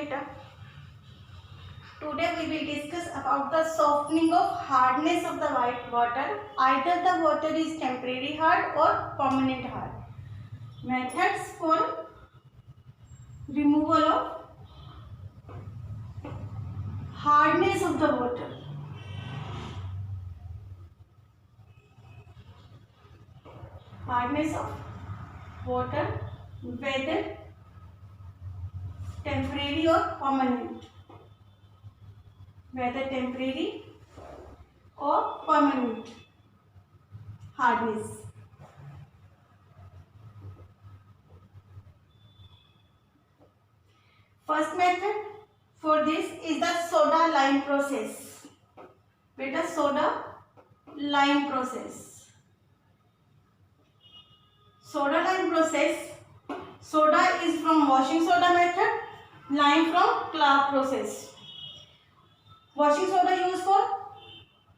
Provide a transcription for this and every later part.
beta. Today we will discuss about the softening of hardness of the white water. Either the water is temporary hard or permanent hard. Methods for removal of hardness of the water. Hardness of water, whether temporary or permanent. Whether temporary or permanent hardness. First method for this is the soda lime process. Beta, soda lime process. Soda lime process. Soda is from washing soda method, lime from Clark process. Washing soda used for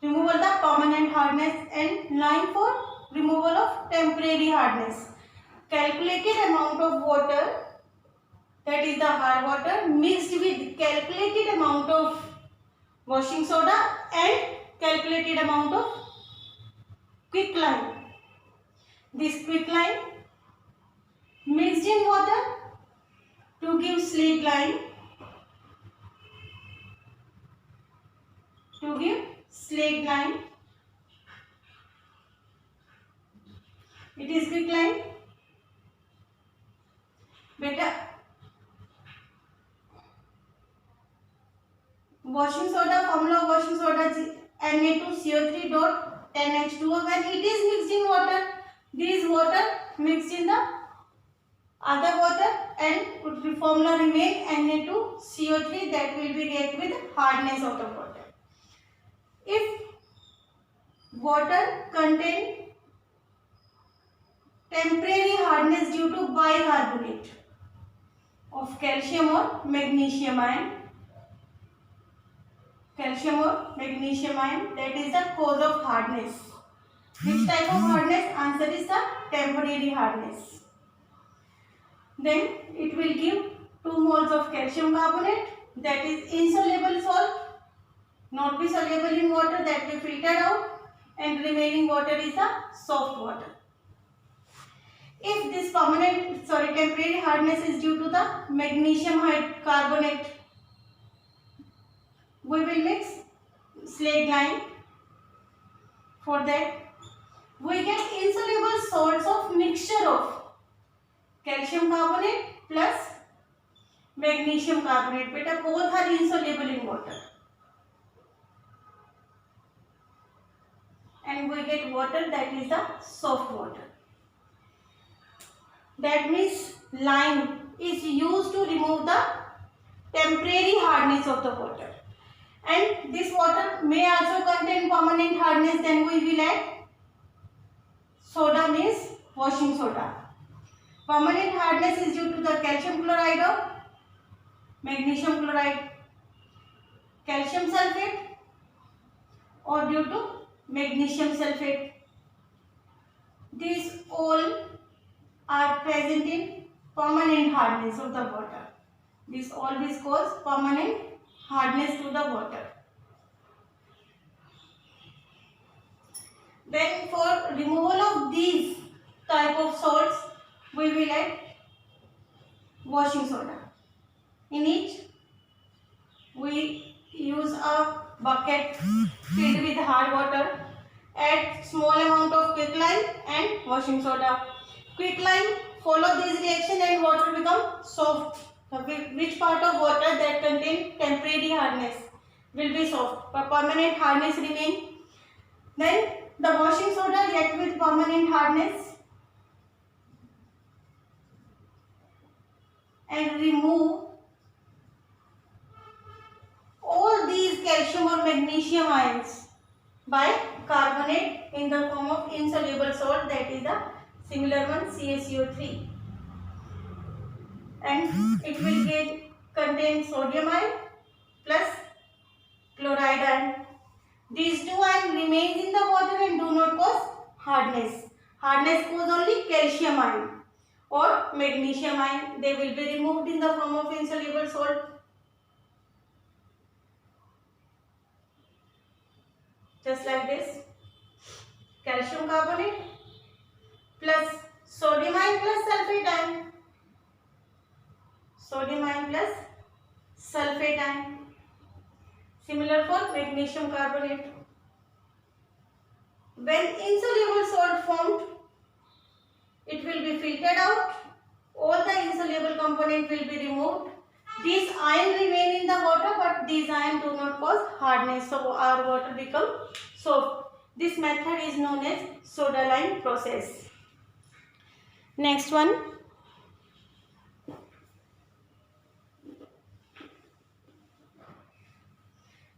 removal of the permanent hardness and lime for removal of temporary hardness. Calculated amount of water, that is the hard water, mixed with calculated amount of washing soda and calculated amount of quicklime. This quicklime mixed in water to give slaked lime. To give slaked lime. It is quicklime. Beta, washing soda, formula of washing soda is Na2CO3 dot 10H2O. When it is mixed in water, this water mixed in the other water and the formula remain Na2CO3, that will be react with hardness of the water. If water contain temporary hardness due to bicarbonate of calcium or magnesium ion, that is the cause of hardness. Which type of hardness? Answer is the temporary hardness. Then it will give 2 moles of calcium carbonate, that is insoluble salt, not be soluble in water, that will filtered out, and remaining water is the soft water. If this temporary hardness is due to the magnesium carbonate, we will mix slaked lime. For that, we get insoluble salts of mixture of calcium carbonate plus magnesium carbonate. Beta, both are insoluble in water. And we get water, that is the soft water. That means lime is used to remove the temporary hardness of the water. And this water may also contain permanent hardness, then we will add soda, means washing soda. Permanent hardness is due to the calcium chloride or magnesium chloride, calcium sulfate, or due to magnesium sulfate. These all are present in permanent hardness of the water. This always cause permanent hardness to the water. Then for removal of these type of salts, we will add washing soda. In each, we use a bucket filled with hard water, add small amount of quicklime and washing soda. Quicklime follow this reaction and water become soft. Which part of water that contain temporary hardness will be soft, but permanent hardness remain. Then the washing soda react with permanent hardness and remove all these calcium or magnesium ions by carbonate in the form of insoluble salt, that is the similar one, CaCO3. And it will contain sodium ion plus chloride ion. These two ions remain in the water and do not cause hardness. Hardness cause only calcium ion or magnesium ion. They will be removed in the form of insoluble salt. just like this. Calcium carbonate plus sodium ion plus sulfate ion. Sodium ion plus sulfate ion. Similar for magnesium carbonate. When insoluble salt formed, it will be filtered out. All the insoluble component will be removed. These ions remain in the water, but these ions do not cause hardness, so our water become soft. This method is known as soda lime process. Next one.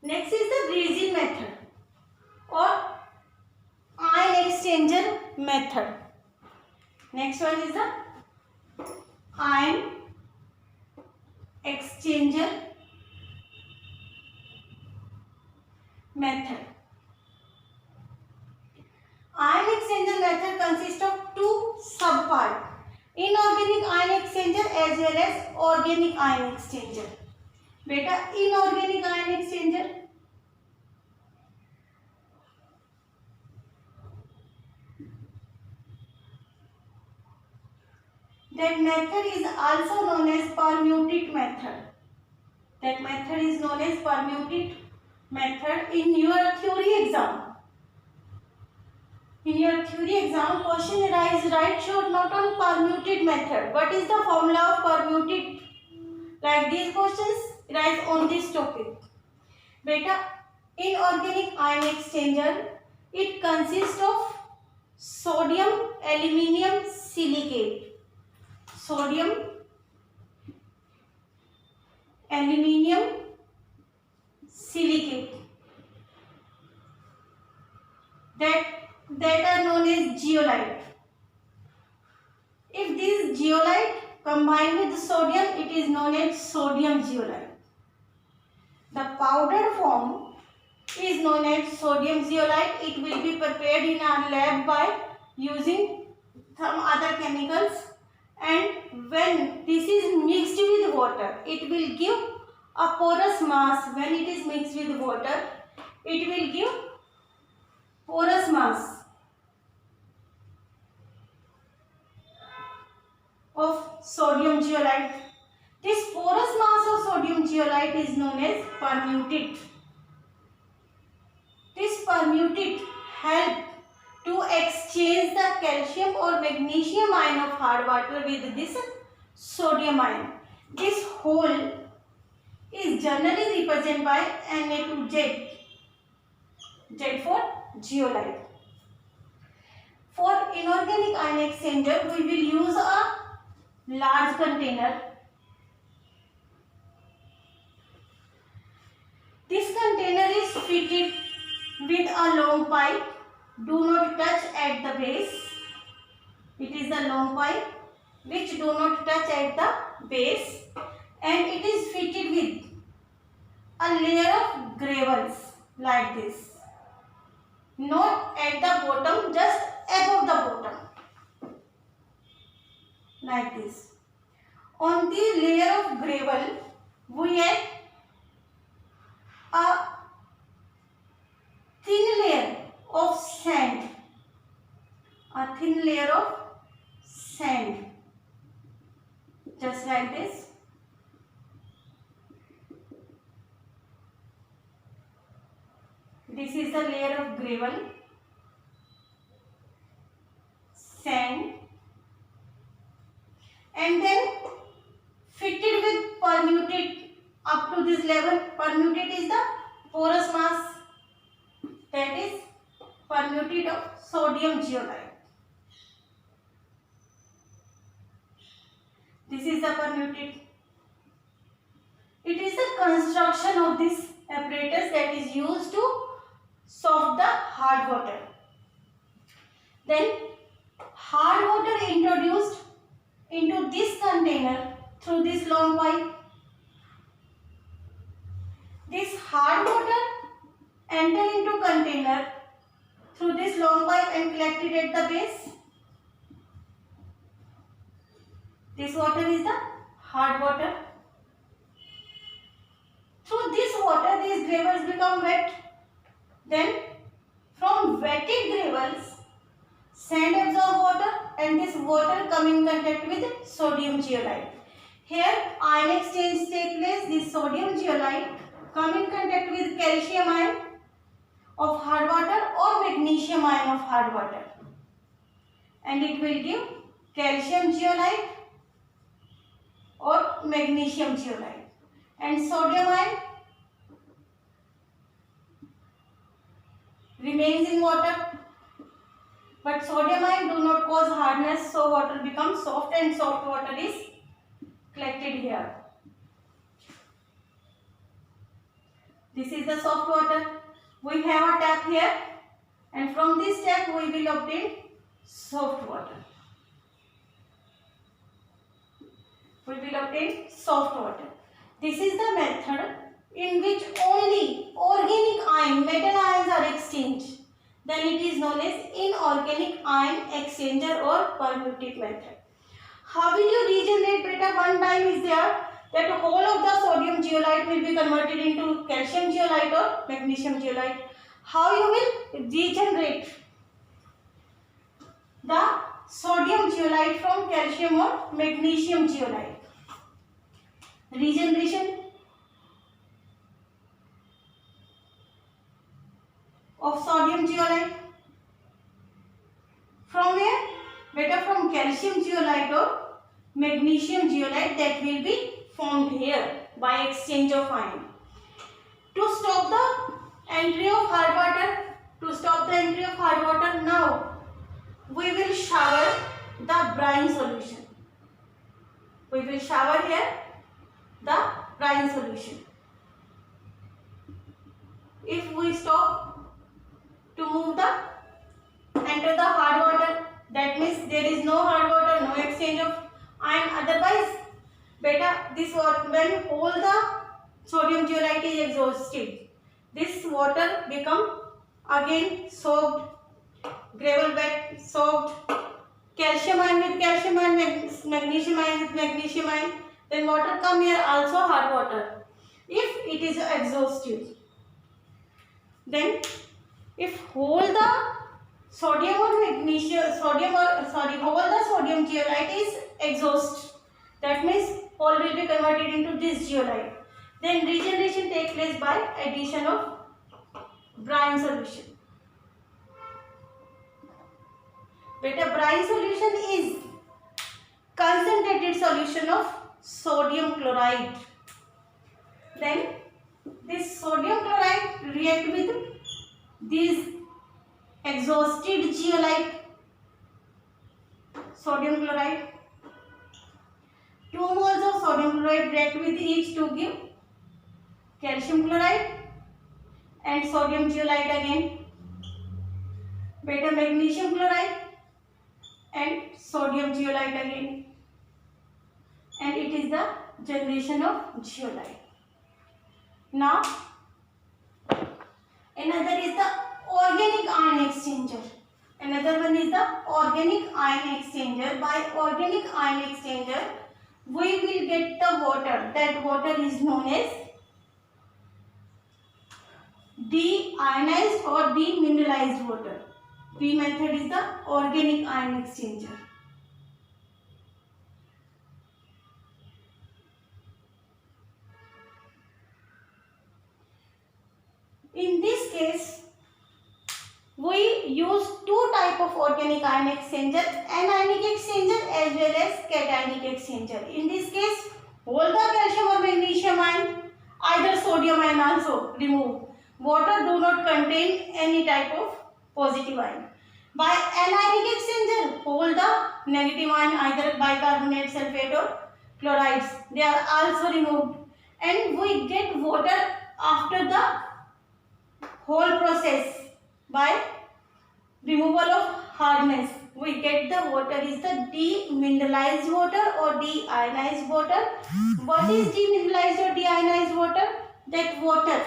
Next is the resin method or ion exchanger method. Next one is the ion exchanger method. Ion exchanger method consists of two subparts: inorganic ion exchanger as well as organic ion exchanger. बेटा inorganic ion exchanger, that method is also known as permuted method. That method is known as permuted method. In your theory exam, question arise, write short note on permuted method. What is the formula of permuted? Like these questions arise on this topic. Beta, inorganic ion exchanger, it consists of sodium aluminium silicate. Sodium aluminium silicate that are known as zeolite. If this zeolite combined with sodium, it is known as sodium zeolite. The powdered form is known as sodium zeolite. It will be prepared in our lab by using some other chemicals, and when this is mixed with water, it will give a porous mass. When it is mixed with water, it will give porous mass of sodium zeolite. This porous mass of sodium zeolite is known as permuted. This permuted help to exchange the calcium or magnesium ion of hard water with this sodium ion. This whole is generally represented by Na2Z. Z for zeolite. For inorganic ion exchanger, we will use a large container. This container is fitted with a long pipe. Do not touch at the base. It is the long pipe which do not touch at the base, and it is fitted with a layer of gravels like this. Not at the bottom, just above the bottom. Like this. On the layer of gravel, we add a thin layer of sand. A thin layer of sand. Just like this. This is the layer of gravel, sand, and then fitted with permuted up to this level. Permuted is the porous mass, that is permuted of sodium zeolite. This is the permuted. It is the construction of this apparatus that is used to soak the hard water. Then hard water introduced into this container through this long pipe. This hard water enter into container through this long pipe and collected at the base. This water is the hard water. Through this water, these gravels become wet. Then and this water come in contact with sodium zeolite. Here ion exchange take place. This sodium zeolite come in contact with calcium ion of hard water or magnesium ion of hard water, and it will give calcium zeolite or magnesium zeolite. And sodium ion remains in water, but sodium ion do not cause hardness, so water becomes soft, and soft water is collected here. This is the soft water. We have a tap here, and from this tap we will obtain soft water. We will obtain soft water. This is the method in which only organic ion, metal ions are exchanged. Then it is known as inorganic ion exchanger or permutive method. How will you regenerate beta? One time is there that whole of the sodium zeolite will be converted into calcium zeolite or magnesium zeolite. How you will regenerate the sodium zeolite from calcium or magnesium zeolite? Regeneration of sodium zeolite from where? Beta, from calcium zeolite or magnesium zeolite that will be formed here by exchange of ion. To stop the entry of hard water, now we will shower the brine solution. We will shower here the brine solution. If we stop to move enter the hard water, that means there is no hard water, no exchange of ion. Otherwise, beta, this water, when all the sodium zeolite is exhausted, this water become again soaked, gravel wet, soaked, calcium ion with calcium ion, magnesium ion with magnesium ion. Then water come here also hard water. If it is exhausted, then if whole the sodium or magnesium, whole the sodium zeolite is exhaust, that means all will be converted into this zeolite. Then regeneration takes place by addition of brine solution. Beta, brine solution is concentrated solution of sodium chloride. Then this sodium chloride react with these exhausted zeolite, sodium chloride. 2 moles of sodium chloride react with each to give calcium chloride and sodium zeolite again. Beta, magnesium chloride and sodium zeolite again. And it is the generation of zeolite. Now, another is the organic ion exchanger. Another one is the organic ion exchanger. By organic ion exchanger, we will get the water. That water is known as deionized or demineralized water. P method is the organic ion exchanger. In this case, we use 2 types of organic ion exchanger, anionic exchanger as well as cationic exchanger. In this case, all the calcium or magnesium ion, either sodium ion also remove. Water do not contain any type of positive ion. By anionic exchanger, all the negative ion, either bicarbonate, sulfate or chlorides, they are also removed, and we get water after the whole process. By removal of hardness, we get the water is the demineralized water or deionized water. What is demineralized or deionized water? That water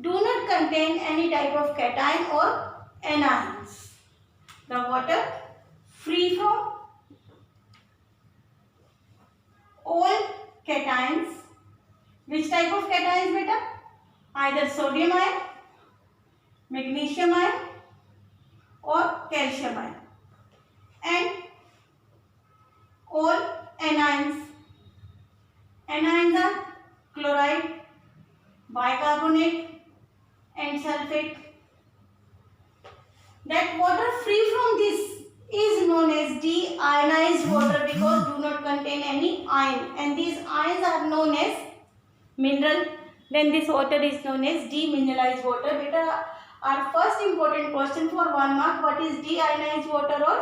do not contain any type of cation or anions. The water free from all cations. Which type of cations, beta? Either sodium ion, magnesium ion or calcium ion. and all anions. Anions are chloride, bicarbonate and sulfate. That water free from this is known as deionized water because do not contain any ion, and these ions are known as mineral. Then this water is known as demineralized water. Beta, our first important question for 1 mark: what is deionized water or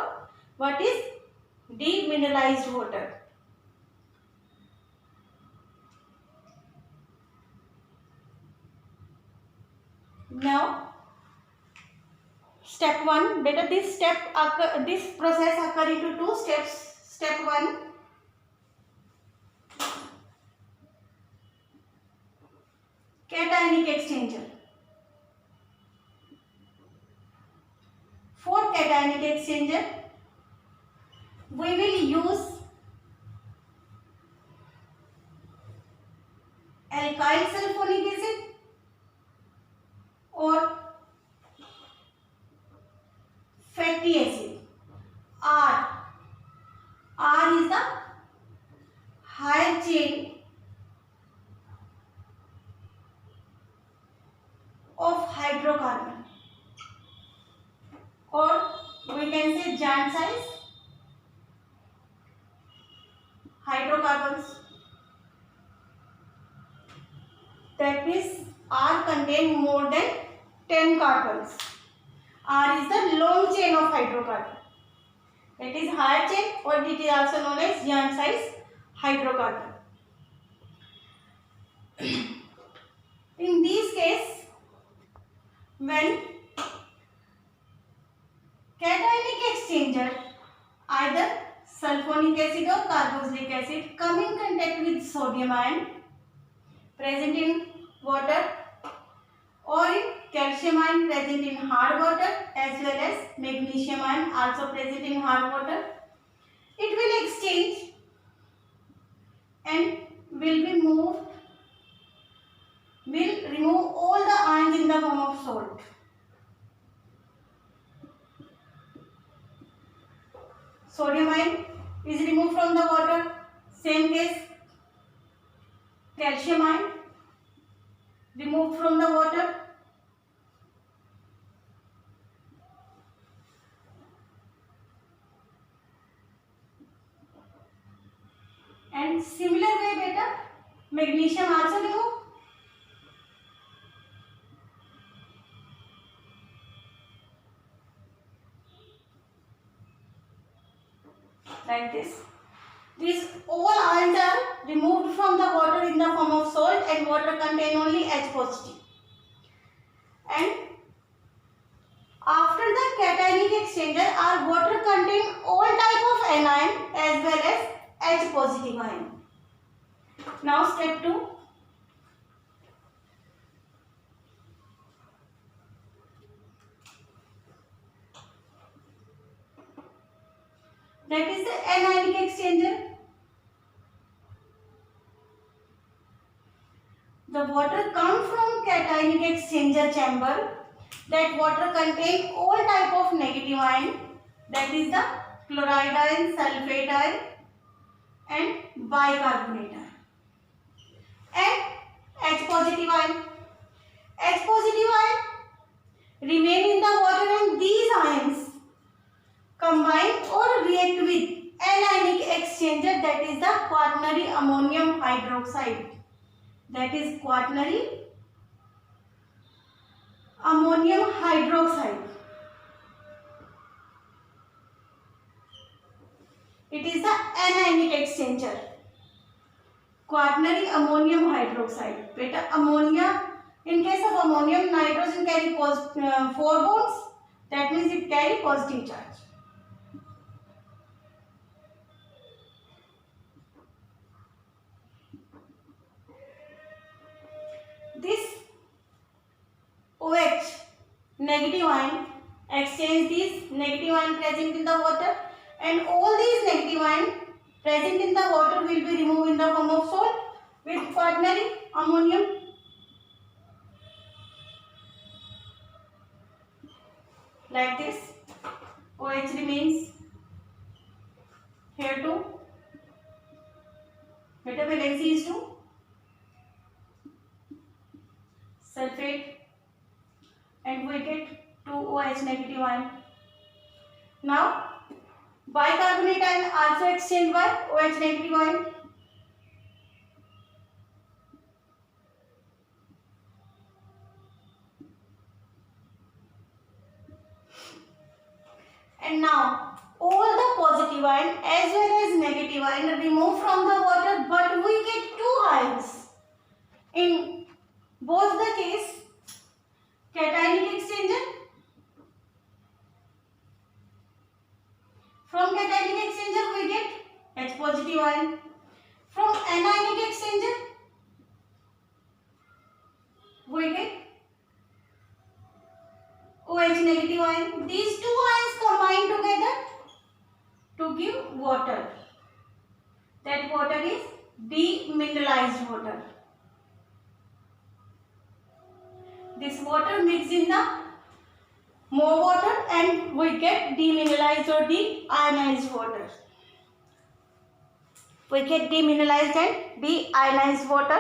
what is demineralized water? Now, step 1. Beta, this process occur into 2 steps. Step 1. Cationic exchanger. For cationic exchanger, we will use alkyl sulfonic acid or fatty acid. R is the higher chain of hydrocarbon, or we can say giant size hydrocarbons. That means R contain more than 10 carbons. R is the long chain of hydrocarbon. That is higher chain, or it is also known as giant size hydrocarbon. In this case, when cationic exchanger, either sulfonic acid or carboxylic acid, come in contact with sodium ion present in water, or in calcium ion present in hard water, as well as magnesium ion also present in hard water, it will exchange and will remove all the ions in the form of salt. Sodium ion is removed from the water. Same case, calcium ion removed from the water. And similar way, beta, magnesium also removed. Like this. These all ions are removed from the water in the form of salt, and water contain only H positive. And after the cationic exchanger, our water contain all type of anion as well as H positive ion. Now step 2. That is the anionic exchanger. The water comes from cationic exchanger chamber. That water contain all type of negative ion. That is the chloride ion, sulfate ion and bicarbonate ion. And H positive ion. H positive ion remain in the water, and these ions combine or react with anionic exchanger, that is the quaternary ammonium hydroxide. That is quaternary ammonium hydroxide. It is the anionic exchanger. Quaternary ammonium hydroxide. Beta, ammonia, in case of ammonium, nitrogen carry 4 bonds. That means it carry positive charge. This OH negative ion exchange these negative ion present in the water, and all these negative ion present in the water will be removed in the form of salt with quaternary ammonium. Like this, OH remains these two, sulfate, and we get 2OH negative ion. Now bicarbonate ion also exchanged by OH negative ion. And now all the positive ion as well as negative ion are removed from the water, but we get two ions. In both the case, cationic exchanger. From cationic exchanger we get H positive ion. From anionic exchanger we get OH negative ion. These two ions combine together to give water. That water is demineralized water. This water mixed in the more water and we get demineralized or deionized water. We get demineralized and deionized water.